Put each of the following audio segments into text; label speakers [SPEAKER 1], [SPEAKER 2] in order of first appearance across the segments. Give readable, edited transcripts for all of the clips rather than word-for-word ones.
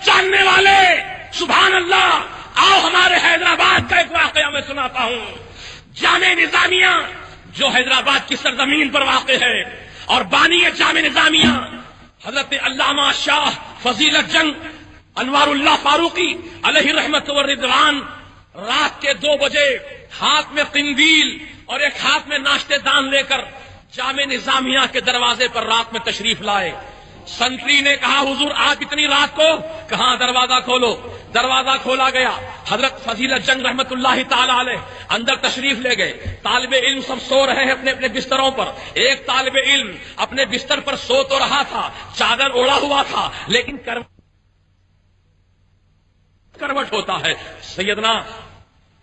[SPEAKER 1] جاننے والے سبحان اللہ، آؤ ہمارے حیدرآباد کا ایک واقعہ میں سناتا ہوں۔ جامع نظامیہ جو حیدرآباد کی سرزمین پر واقع ہے اور بانی جامع نظامیہ حضرت علامہ شاہ فضیلت جنگ انوار اللہ فاروقی علیہ رحمت و رضوان رات کے 2 بجے ہاتھ میں قندیل اور ایک ہاتھ میں ناشتے دان لے کر جامع نظامیہ کے دروازے پر رات میں تشریف لائے۔ سنتری نے کہا حضور آپ اتنی رات کو کہاں، دروازہ کھولو۔ دروازہ کھولا گیا، حضرت فضیلت جنگ رحمت اللہ تعالی علیہ اندر تشریف لے گئے۔ طالب علم سب سو رہے ہیں اپنے اپنے بستروں پر۔ ایک طالب علم اپنے بستر پر سو تو رہا تھا، چادر اوڑا ہوا تھا، لیکن کروٹ ہوتا ہے۔ سیدنا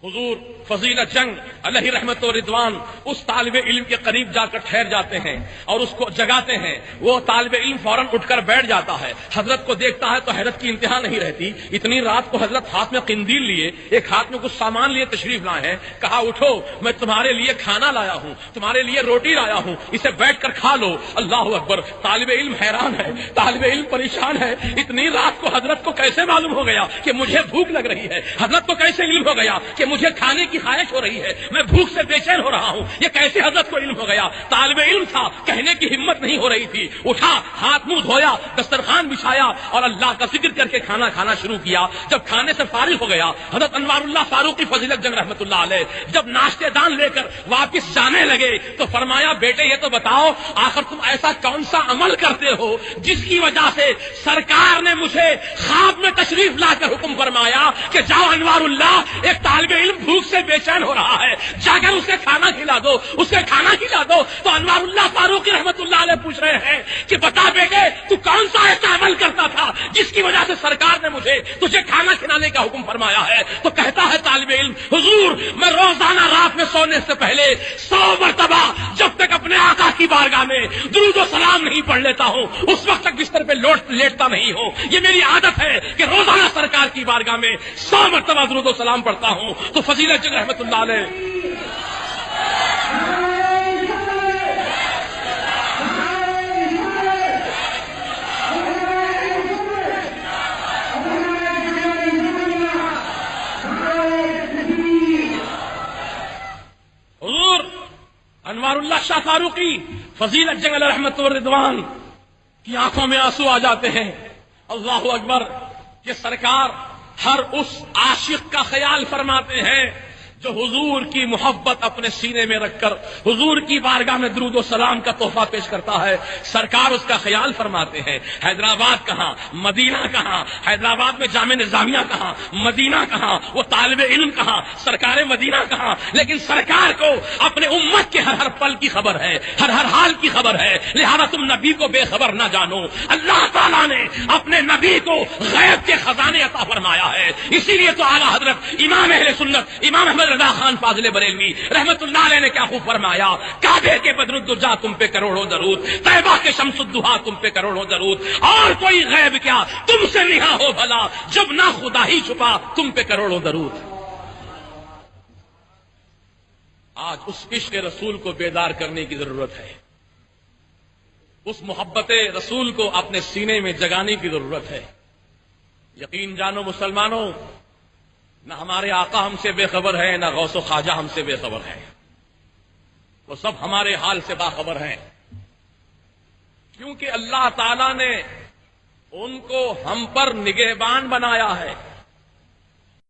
[SPEAKER 1] حضور فضیلت جنگ علیہ رحمت و رضوان اس طالب علم کے قریب جا کر ٹھہر جاتے ہیں اور اس کو جگاتے ہیں۔ وہ طالب علم فوراً اٹھ کر بیٹھ جاتا ہے۔ حضرت کو دیکھتا ہے تو حیرت کی انتہا نہیں رہتی، اتنی رات کو حضرت ہاتھ میں قندیل لیے، ایک ہاتھ میں کچھ سامان لیے تشریف لائے ہیں۔ کہا اٹھو، میں تمہارے لیے کھانا لایا ہوں، تمہارے لیے روٹی لایا ہوں، اسے بیٹھ کر کھا لو۔ اللہ اکبر! طالب علم حیران ہے، طالب علم پریشان ہے، اتنی رات کو حضرت کو کیسے معلوم ہو گیا کہ مجھے بھوک لگ رہی ہے؟ حضرت کو کیسے علم ہو گیا کہ مجھے کھانے کی خواہش ہو رہی ہے، میں بھوک سے بے چین ہو رہا ہوں؟ یہ کیسے حضرت کو علم ہو گیا؟ طالب علم تھا، کہنے کی ہمت نہیں ہو رہی تھی۔ اٹھا، ہاتھ منہ دھویا، دسترخوان بچھایا اور اللہ کا ذکر کر کے کھانا کھانا شروع کیا۔ جب کھانے سے فارغ ہو گیا، حضرت انوار اللہ فاروقی فضیلت جنگ رحمت اللہ علیہ جب ناشتے دان لے کر واپس جانے لگے تو فرمایا بیٹے یہ تو بتاؤ آخر تم ایسا کون سا عمل کرتے ہو جس کی وجہ سے سرکار نے مجھے خواب میں تشریف لا کر حکم فرمایا کہ جاؤ انوار اللہ، ایک طالب علم بھوک سے بے چین ہو رہا ہے، جا کر اسے کھانا کھلا دو، اسے کھانا کھلا دو۔ تو انوار اللہ فاروقی رحمت اللہ علیہ پوچھ رہے ہیں کہ بتا بیٹے تو کون سا ایسا عمل کرتا تھا جس کی وجہ سے سرکار نے مجھے تجھے کھانا کھلانے کا حکم فرمایا ہے؟ تو کہتا ہے طالب علم حضور میں روزانہ رات میں سونے سے پہلے 100 مرتبہ جب تک اپنے آقا کی بارگاہ میں درود و سلام نہیں پڑھ لیتا ہوں اس وقت تک بستر پہ لیٹتا نہیں ہوں۔ یہ میری عادت ہے کہ روزانہ سرکار کی بارگاہ میں 100 مرتبہ درود و سلام پڑھتا ہوں۔ تو فضیلت جنگ رحمت اللہ علیہ حضور انوار اللہ شاہ فاروقی فضیلت جنگ علیہ رحمت و رضوان کی آنکھوں میں آنسو آ جاتے ہیں۔ اللہ اکبر! کہ سرکار ہر اس عاشق کا خیال فرماتے ہیں جو حضور کی محبت اپنے سینے میں رکھ کر حضور کی بارگاہ میں درود و سلام کا تحفہ پیش کرتا ہے، سرکار اس کا خیال فرماتے ہیں۔ حیدرآباد کہاں، مدینہ کہاں، حیدرآباد میں جامع نظامیہ کہاں، مدینہ کہاں، وہ طالب علم کہاں، سرکار مدینہ کہاں، لیکن سرکار کو اپنے امت کے ہر پل کی خبر ہے، ہر حال کی خبر ہے، لہذا تم نبی کو بے خبر نہ جانو۔ اللہ تعالیٰ نے اپنے نبی کو غیب کے خزانے عطا فرمایا ہے، اسی لیے تو اعلیٰ حضرت امام اہل سنت امام احمد رضا خان فاضل بریلوی رحمت اللہ علیہ نے کیا خوب فرمایا، کعبے کے بدر الدجا تم پہ کروڑوں درود، طیبہ کے شمس الدہا تم پہ کروڑوں درود، اور کوئی غیب کیا تم سے نہا ہو بھلا، جب نہ خدا ہی چھپا تم پہ کروڑوں درود۔ آج اس عشق رسول کو بیدار کرنے کی ضرورت ہے، اس محبت رسول کو اپنے سینے میں جگانے کی ضرورت ہے۔ یقین جانو مسلمانوں، نہ ہمارے آقا ہم سے بے خبر ہے، نہ غوث و خواجہ ہم سے بے خبر ہے، وہ سب ہمارے حال سے باخبر ہیں، کیونکہ اللہ تعالی نے ان کو ہم پر نگہبان بنایا ہے۔